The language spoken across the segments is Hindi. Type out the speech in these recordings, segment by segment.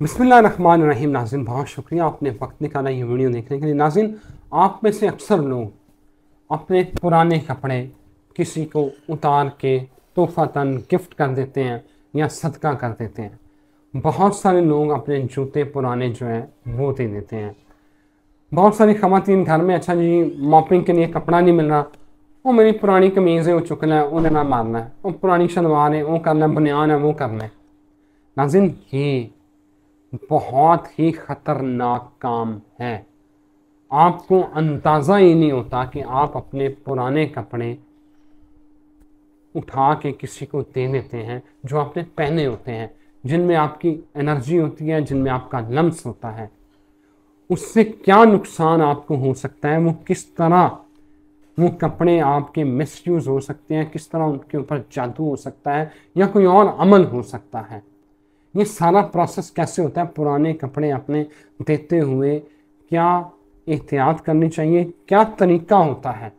बिस्मिल्लाहिर्रहमानिर्रहीम। नाज़रीन, बहुत शुक्रिया आपने वक्त निकाला ये वीडियो देखने के लिए। नाज़रीन, आप में से अक्सर लोग अपने पुराने कपड़े किसी को उतार के तोहफ़तन गिफ्ट कर देते हैं या सदका कर देते हैं। बहुत सारे लोग अपने जूते पुराने जो हैं वो दे देते हैं। बहुत सारी ख़वातीन घर में, अच्छा जी मॉपिंग के लिए कपड़ा नहीं मिल रहा, वो मेरी पुरानी कमीज़ है वो चुकना है, उन्हें ना मारना है, वो पुरानी शलवार है वो करना है, बनियान है वो करना है। नाज़रीन, ये बहुत ही ख़तरनाक काम है। आपको अंदाज़ा ही नहीं होता कि आप अपने पुराने कपड़े उठा के किसी को दे देते हैं जो आपने पहने होते हैं, जिनमें आपकी एनर्जी होती है, जिनमें आपका लम्स होता है। उससे क्या नुकसान आपको हो सकता है, वो किस तरह वो कपड़े आपके मिसयूज़ हो सकते हैं, किस तरह उनके ऊपर जादू हो सकता है या कोई और अमल हो सकता है। ये सारा प्रोसेस कैसे होता है, पुराने कपड़े अपने देते हुए क्या एहतियात करनी चाहिए, क्या तरीका होता है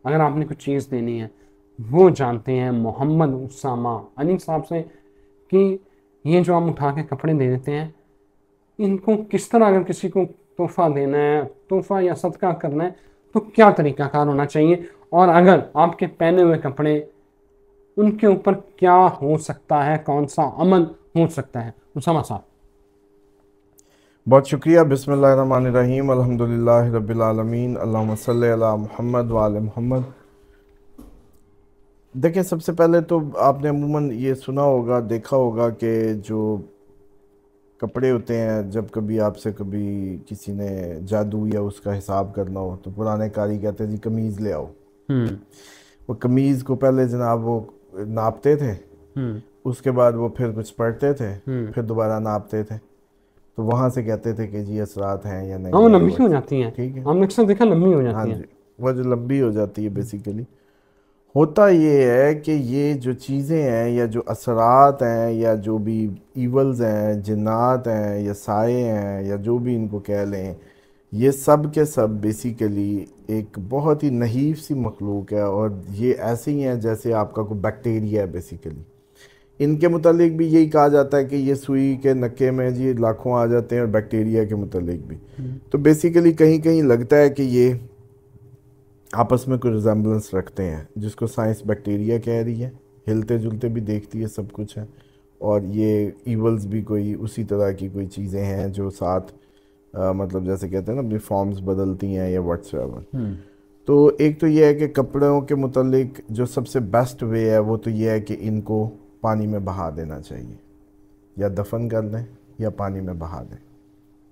अगर आपने कुछ चीज़ देनी है, वो जानते हैं मोहम्मद उसामा अली साहब से कि ये जो हम उठा के कपड़े दे देते हैं, इनको किस तरह, अगर किसी को तोहफ़ा देना है, तोहफ़ा या सदका करना है, तो क्या तरीक़ाकार होना चाहिए, और अगर आपके पहने हुए कपड़े उनके ऊपर क्या हो सकता है, कौन सा अमल हो सकता है। उसामा साहब। बहुत शुक्रिया। बिस्मिल्लाहिर्रहमानिर्रहीम, अल्हम्दुलिल्लाहि रब्बिल आलमीन, अल्लाहुम्मा सल्लि अला मुहम्मद व आले मुहम्मद। देखिए, सबसे पहले तो आपने अमूमन ये सुना होगा, देखा होगा कि जो कपड़े होते हैं, जब कभी आपसे कभी किसी ने जादू या उसका हिसाब करना हो तो पुराने कारी कहते हैं जी कमीज़ ले आओ। वो कमीज़ को पहले जनाब वो नापते थे, उसके बाद वो फिर कुछ पढ़ते थे, फिर दोबारा नापते थे, तो वहाँ से कहते थे कि जी असरात हैं या हाँ, वो नहीं है। लंबी वो हो जाती हैं। ठीक है। हमने अक्सर देखा लंबी हो हाँ जाती हैं। जी, वो जो लंबी हो जाती है बेसिकली होता ये है कि ये जो चीज़ें हैं या जो असरात हैं या जो भी ईवल्स हैं, जिन्नात हैं या साए हैं या जो भी इनको कह लें, ये सब के सब बेसिकली एक बहुत ही नहीफ सी मखलूक है, और ये ऐसे ही हैं जैसे आपका कोई बैक्टीरिया है बेसिकली। इनके मुतालिक भी यही कहा जाता है कि ये सुई के नक्के में जी लाखों आ जाते हैं, और बैक्टीरिया के मुतालिक भी। तो बेसिकली कहीं कहीं लगता है कि ये आपस में कोई रिजेंबलेंस रखते हैं, जिसको साइंस बैक्टीरिया कह रही है, हिलते जुलते भी देखती है, सब कुछ है, और ये ईवल्स भी कोई उसी तरह की कोई चीज़ें हैं जो साथ मतलब जैसे कहते हैं ना अपनी फॉर्म्स बदलती हैं या व्हाट्सएवर। तो एक तो ये है कि कपड़ों के मुतालिक जो सबसे बेस्ट वे है वो तो ये है कि इनको पानी में बहा देना चाहिए, या दफन कर दें या पानी में बहा दें।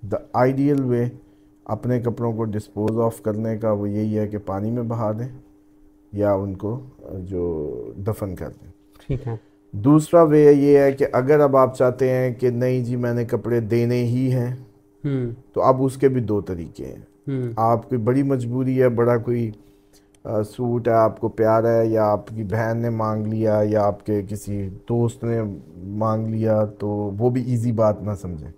द आइडियल वे अपने कपड़ों को डिस्पोज ऑफ करने का वो यही है कि पानी में बहा दें या उनको जो दफन कर दें। ठीक है। दूसरा वे ये है कि अगर अब आप चाहते हैं कि नहीं जी मैंने कपड़े देने ही हैं, तो अब उसके भी दो तरीके हैं। आपकी बड़ी मजबूरी है, बड़ा कोई सूट है, आपको प्यार है, या आपकी बहन ने मांग लिया या आपके किसी दोस्त ने मांग लिया, तो वो भी इजी बात ना समझें।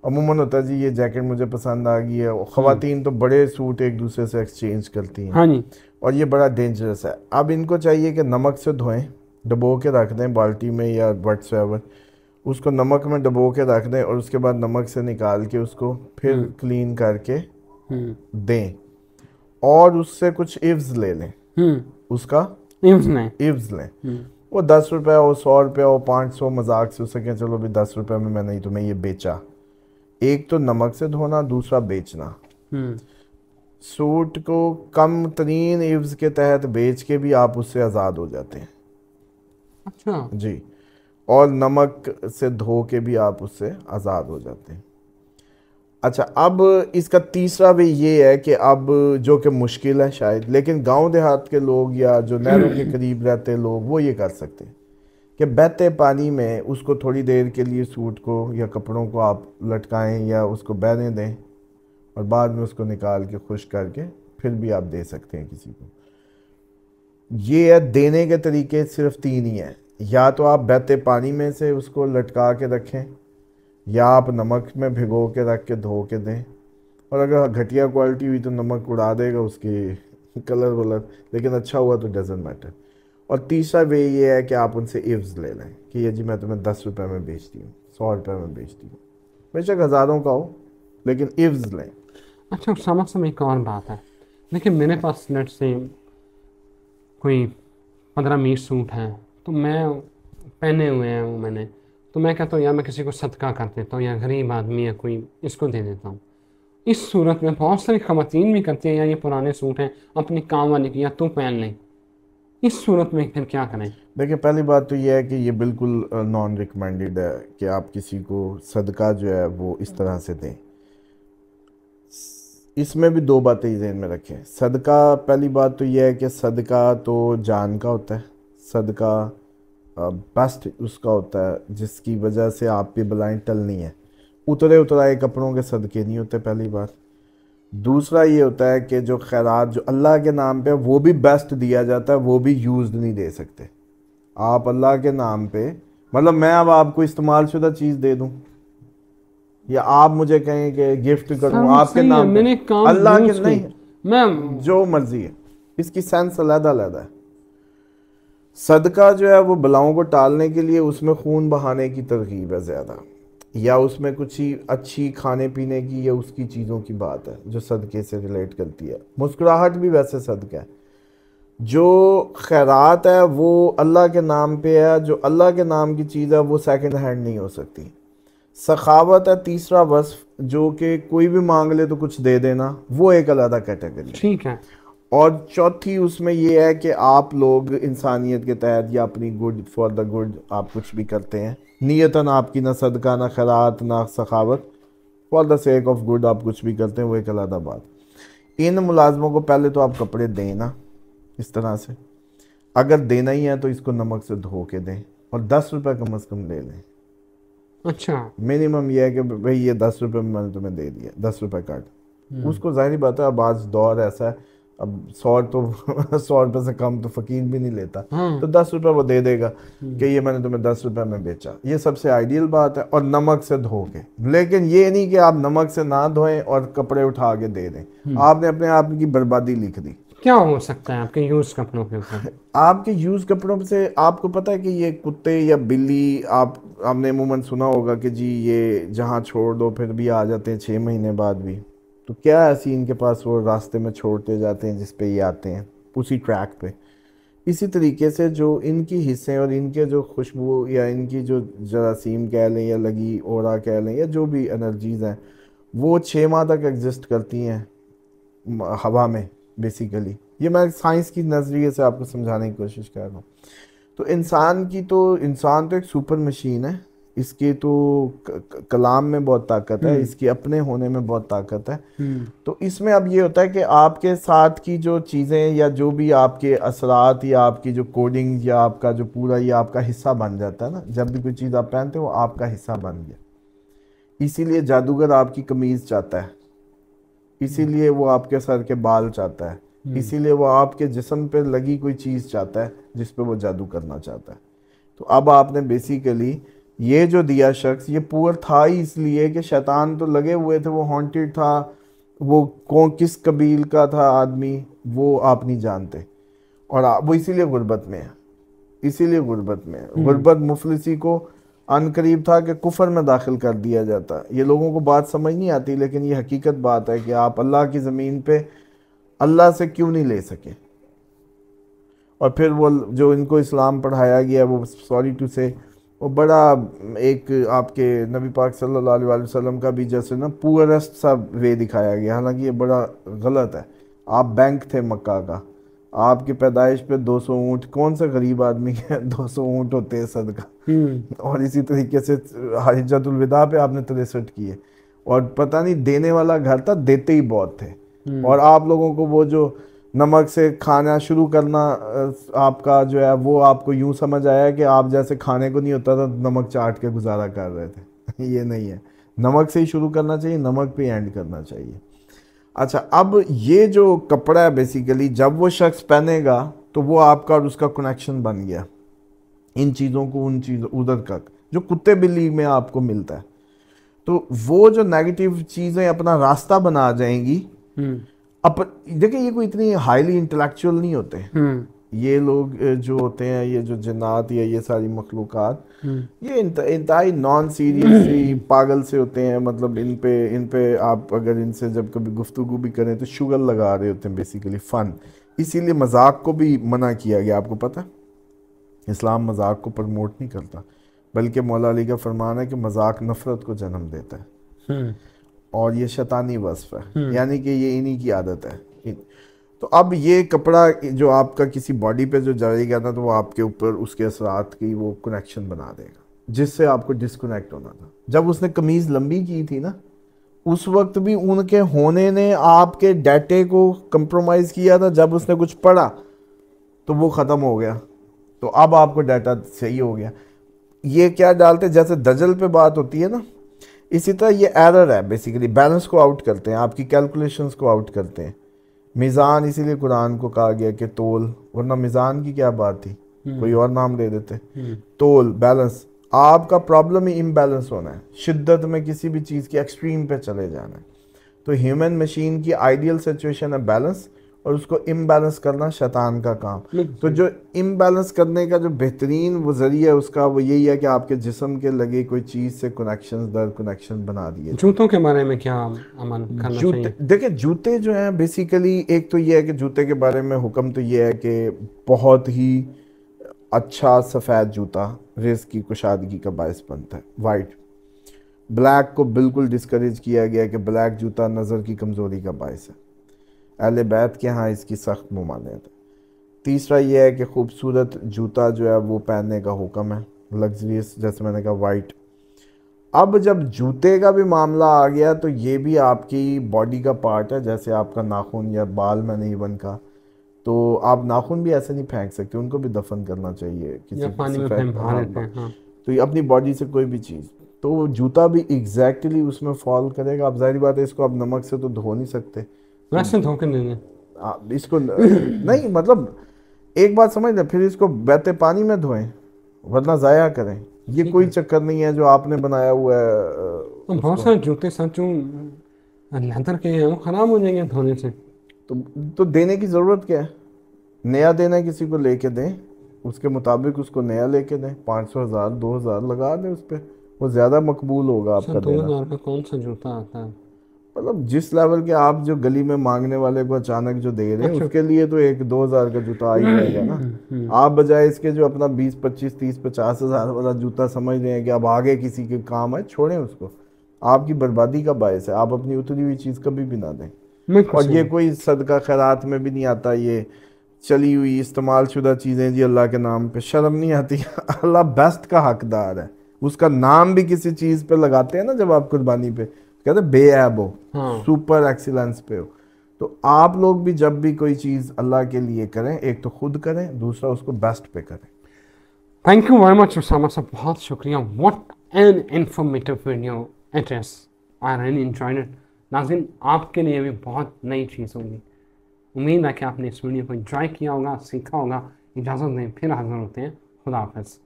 अमूमन होता है जी ये जैकेट मुझे पसंद आ गई है, और ख़वातीन तो बड़े सूट एक दूसरे से एक्सचेंज करती हैं। हाँ जी। और ये बड़ा डेंजरस है। अब इनको चाहिए कि नमक से धोएं, डबो के रख दें बाल्टी में या व्हाट्सएवर, उसको नमक में डबो के रख दें, और उसके बाद नमक से निकाल के उसको फिर क्लीन करके दें, और उससे कुछ इव्स ले लें। उसका इव्स लें। वो 10 रुपये हो, 100 रुपये हो, 500, मजाक से हो सके चलो भी 10 रुपये में मैंने तुम्हें ये बेचा। एक तो नमक से धोना, दूसरा बेचना। सूट को कम तरीन इव्स के तहत बेच के भी आप उससे आज़ाद हो जाते हैं। अच्छा जी, और नमक से धो के भी आप उससे आज़ाद हो जाते हैं। अच्छा, अब इसका तीसरा भी ये है कि अब जो कि मुश्किल है शायद, लेकिन गांव देहात के लोग या जो नहरों के करीब रहते लोग वो ये कर सकते हैं कि बहते पानी में उसको थोड़ी देर के लिए सूट को या कपड़ों को आप लटकाएं या उसको बहने दें, और बाद में उसको निकाल के खुश करके फिर भी आप दे सकते हैं किसी को। ये है देने के तरीके सिर्फ 3 ही हैं। या तो आप बहते पानी में से उसको लटका के रखें, या आप नमक में भिगो के रख के धो के दें, और अगर घटिया क्वालिटी हुई तो नमक उड़ा देगा उसके कलर वलर, लेकिन अच्छा हुआ तो डजेंट मैटर। और तीसरा वे ये है कि आप उनसे इव्स ले लें कि ये जी मैं तुम्हें 10 रुपये में बेचती हूँ, 100 रुपये में बेचती हूँ। बेशक हज़ारों का हो, लेकिन इव्ज़ लें। अच्छा उसामा साहब, एक और बात है, देखिए मेरे पास नेट से कोई 15-20 सूट हैं, तो मैं पहने हुए हैं वो मैंने, तो मैं कहता हूँ यार मैं किसी को सदका कर देता हूँ, या गरीब आदमी है कोई, इसको दे देता हूँ। इस सूरत में बहुत सारी ख़वातीन भी करती हैं, यार ये पुराने सूट हैं अपने काम वाले की, या तू पहन ले। इस सूरत में फिर क्या करें? देखिए पहली बात तो ये है कि ये बिल्कुल नॉन रिकमेंडेड है कि आप किसी को सदका जो है वो इस तरह से दें। इसमें भी दो बातें ज़हन में रखें। सदका, पहली बात तो यह है कि सदका तो जान का होता है, सदका बेस्ट उसका होता है जिसकी वजह से आप पे बलाएं टलनी है। उतरे उतराए कपड़ों के सदके नहीं होते, पहली बात। दूसरा ये होता है कि जो खैरात जो अल्लाह के नाम पे वो भी बेस्ट दिया जाता है, वो भी यूज़ नहीं दे सकते आप अल्लाह के नाम पे। मतलब मैं अब आपको इस्तेमाल शुदा चीज़ दे दूं, या आप मुझे कहें कि गिफ्ट करूं आपके नाम पे, अल्लाह के नहीं, मैं जो मर्जी है, इसकी सेंस अलग-अलग है। सदका जो है वो बलाओं को टालने के लिए, उसमें खून बहाने की तरगीब है ज़्यादा, या उसमें कुछ ही अच्छी खाने पीने की या उसकी चीज़ों की बात है जो सदके से रिलेट करती है। मुस्कुराहट भी वैसे सदका है। जो खैरात है वो अल्लाह के नाम पे है, जो अल्लाह के नाम की चीज़ है वो सेकंड हैंड नहीं हो सकती। सखावत है तीसरा वस्फ, जो कि कोई भी मांग ले तो कुछ दे देना, वो एक अलग कैटेगरी है। ठीक है। और चौथी उसमें ये है कि आप लोग इंसानियत के तहत या अपनी गुड फॉर द गुड आप कुछ भी करते हैं, नीयतन आपकी ना सदका ना खैरात ना सखावत, for the sake of good आप कुछ भी करते हैं, वो एक अलग बात। इन मुलाजमों को पहले तो आप कपड़े दें ना इस तरह से, अगर देना ही है तो इसको नमक से धो के दें, और 10 रुपये कम अज़ कम ले लें। अच्छा, मिनिमम यह है कि भाई ये 10 रुपये में मैंने तुम्हें दे दिया, 10 रुपये काट। उसको जाहिर बात है अब आज दौर ऐसा है, अब 100 तो 100 रुपये से कम तो फ़कीर भी नहीं लेता, तो 10 रुपये वो दे देगा कि ये मैंने तुम्हें 10 रुपये में बेचा। ये सबसे आइडियल बात है, और नमक से धो के। लेकिन ये नहीं कि आप नमक से ना धोएं और कपड़े उठा के दे दें, आपने अपने आप की बर्बादी लिख दी। क्या हो सकता है आपके यूज़ कपड़ों के ऊपर? आपके यूज़ कपड़ों से आपको पता है कि ये कुत्ते या बिल्ली, आपने अमूमन सुना होगा कि जी ये जहाँ छोड़ दो फिर भी आ जाते हैं 6 महीने बाद भी, तो क्या ऐसी इनके पास वो रास्ते में छोड़ते जाते हैं जिस पे ये आते हैं उसी ट्रैक पे। इसी तरीके से जो इनकी हिस्से और इनके जो खुशबू या इनकी जो जरासीम कह लें या लगी ओरा कह लें या जो भी एनर्जीज़ हैं, वो 6 माह तक एग्जिस्ट करती हैं हवा में बेसिकली। ये मैं साइंस की नज़रिए से आपको समझाने की कोशिश कर रहा हूँ। तो इंसान तो एक सुपर मशीन है, इसके तो कलाम में बहुत ताकत है, इसके अपने होने में बहुत ताकत है। तो इसमें अब ये होता है कि आपके साथ की जो चीज़ें या जो भी आपके असरात या आपकी जो कोडिंग या आपका जो पूरा ये आपका हिस्सा बन जाता है ना, जब भी कोई चीज़ आप पहनते हो वो आपका हिस्सा बन गया। इसीलिए जादूगर आपकी कमीज़ चाहता है, इसीलिए वो आपके सर के बाल चाहता है, इसीलिए वो आपके जिस्म पे लगी कोई चीज़ चाहता है जिस पे वो जादू करना चाहता है। तो अब आपने बेसिकली ये जो दिया शख्स, ये पुअर था ही इसलिए कि शैतान तो लगे हुए थे, वो हॉन्टेड था, वो कौन किस कबील का था आदमी वो आप नहीं जानते, और वो इसीलिए गुर्बत में है, इसीलिए गुर्बत में है। गुर्बत मुफलिसी को अनकरीब था कि कुफर में दाखिल कर दिया जाता। ये लोगों को बात समझ नहीं आती, लेकिन ये हकीकत बात है कि आप अल्लाह की ज़मीन पे अल्लाह से क्यों नहीं ले सके। और फिर वो जो इनको इस्लाम पढ़ाया गया, वो सॉरी टू से वो बड़ा एक आपके नबी पाक सल्लल्लाहु अलैहि वसल्लम का भी जैसे ना पुअरेस्ट सा वे दिखाया गया, हालांकि ये बड़ा गलत है। आप बैंक थे मक्का का, आपकी पैदाइश पे 200 ऊँट, कौन सा गरीब आदमी के 200 ऊँट होते हैं सदका। और इसी तरीके से हिज्जतुल विदा पे आपने 63 किए, और पता नहीं देने वाला घर था, देते ही बहुत थे। और आप लोगों को वो जो नमक से खाना शुरू करना आपका जो है वो आपको यूं समझ आया कि आप जैसे खाने को नहीं होता था नमक चाट के गुजारा कर रहे थे। ये नहीं है, नमक से ही शुरू करना चाहिए, नमक पे एंड करना चाहिए। अच्छा, अब ये जो कपड़ा है बेसिकली जब वो शख्स पहनेगा तो वो आपका और उसका कनेक्शन बन गया, इन चीज़ों को उन चीज़ों उधर का जो कुत्ते बिल्ली में आपको मिलता है। तो वो जो नेगेटिव चीज़ें अपना रास्ता बना जाएंगी। अब देखिए ये कोई इतनी हाईली इंटेलेक्चुअल नहीं होते, ये लोग जो होते हैं, ये जो जिन्नात या ये सारी मखलूक़ात, ये इंतहाई नॉन सीरियसली पागल से होते हैं। मतलब इन पे आप अगर इनसे जब कभी गुफ्तगू भी करें तो शुगर लगा रहे होते हैं, बेसिकली फ़न। इसीलिए मजाक को भी मना किया गया। आपको पता है इस्लाम मजाक को प्रमोट नहीं करता, बल्कि मौला अली का फरमान है कि मजाक नफ़रत को जन्म देता है और ये शैतानी वस्फ है, यानी कि ये इन्हीं की आदत है। तो अब ये कपड़ा जो आपका किसी बॉडी पे जो जलेगा ना, तो वो आपके ऊपर उसके असरात की वो कनेक्शन बना देगा, जिससे आपको डिस्कनेक्ट होना था। जब उसने कमीज़ लंबी की थी ना, उस वक्त भी उनके होने ने आपके डाटे को कंप्रोमाइज़ किया था। जब उसने कुछ पढ़ा तो वो ख़त्म हो गया, तो अब आपको डाटा सही हो गया। ये क्या डालते, जैसे दजल पे बात होती है ना, इसी तरह ये एरर है। बेसिकली बैलेंस को आउट करते हैं, आपकी कैलकुलेशंस को आउट करते हैं। मीज़ान, इसीलिए कुरान को कहा गया कि तोल, वरना मीज़ान की क्या बात थी, कोई और नाम दे देते। तोल, बैलेंस। आपका प्रॉब्लम ही इम्बैलेंस होना है, शिद्दत में किसी भी चीज़ की एक्सट्रीम पे चले जाना है। तो ह्यूमन मशीन की आइडियल सिचुएशन है बैलेंस, और उसको इम्बैलेंस करना शैतान का काम। तो जो इम्बैलेंस करने का जो बेहतरीन वो ज़रिया है उसका, वो यही है कि आपके जिस्म के लगे कोई चीज़ से कनेक्शन दर कनेक्शन बना दिए। जूतों के बारे में क्या अमल करना चाहिए? देखिए जूते जो हैं बेसिकली, एक तो ये है कि जूते के बारे में हुक्म तो ये है कि बहुत ही अच्छा सफ़ेद जूता रिज़्क़ की कुशादगी का बायस बनता है। वाइट, ब्लैक को बिल्कुल डिस्करेज किया गया कि ब्लैक जूता नज़र की कमज़ोरी का बायस है। अहले बैत के यहाँ इसकी सख्त ममानियत है। तीसरा यह है कि खूबसूरत जूता जो है वो पहनने का हुक्म है, लग्जरियस, जैसे मैंने कहा वाइट। अब जब जूते का भी मामला आ गया तो ये भी आपकी बॉडी का पार्ट है, जैसे आपका नाखून या बाल, मैंने इवन कहा, तो आप नाखून भी ऐसे नहीं फेंक सकते, उनको भी दफन करना चाहिए किसी पानी में फेंक देते हैं। हाँ। तो ये अपनी बॉडी से कोई भी चीज़, तो जूता भी एग्जैक्टली उसमें फॉल करेगा। अब जाहिर बात है इसको आप नमक से तो धो नहीं सकते, वैसे धोखे देंगे इसको नहीं, मतलब एक बात समझ लें, फिर इसको बहते पानी में धोएं, वरना ज़ाया करें। ये कोई चक्कर नहीं है जो आपने बनाया हुआ है। तो बहुत सारे जूते सचूं लेदर के हैं, वो ख़राब हो जाएंगे धोने से। तो देने की ज़रूरत क्या है? नया देना है किसी को, लेके दें, उसके मुताबिक उसको नया लेके दें। 500, 1000, 2000 लगा दें उस पर, वो ज़्यादा मकबूल होगा आपका देना। 2000 का कौन सा जूता आता है? मतलब जिस लेवल के आप जो गली में मांगने वाले को अचानक जो दे रहे हैं, उसके लिए तो 1-2000 का जूता आ ही जाएगा ना। आप बजाय इसके जो अपना 20, 25, 30, 50 हज़ार वाला जूता समझ रहे हैं कि अब आगे किसी के काम है, छोड़ें उसको, आपकी बर्बादी का बायस है। आप अपनी उतरी हुई चीज़ कभी भी ना दें। और ये कोई सदका खैरात में भी नहीं आता, ये चली हुई इस्तेमाल शुदा चीज़ें जी अल्लाह के नाम पे, शर्म नहीं आती? अल्लाह बेस्ट का हकदार है, उसका नाम भी किसी चीज़ पे लगाते हैं ना, जब आप कुर्बानी पे कहते बेऐब हो, सुपर एक्सीलेंस पे हो। तो आप लोग भी जब भी कोई चीज़ अल्लाह के लिए करें, एक तो खुद करें, दूसरा उसको बेस्ट पे करें। Thank you very much Usama साहब, बहुत शुक्रिया। What an informative video it is, I really enjoyed it. नाज़रीन, आपके लिए भी बहुत नई चीज़ होगी। उम्मीद है कि आपने इस वीडियो को एंजॉय किया होगा, सीखा होगा। इजाज़त दें, फिर हाज़िर होते हैं। खुदा हाफ़िज़।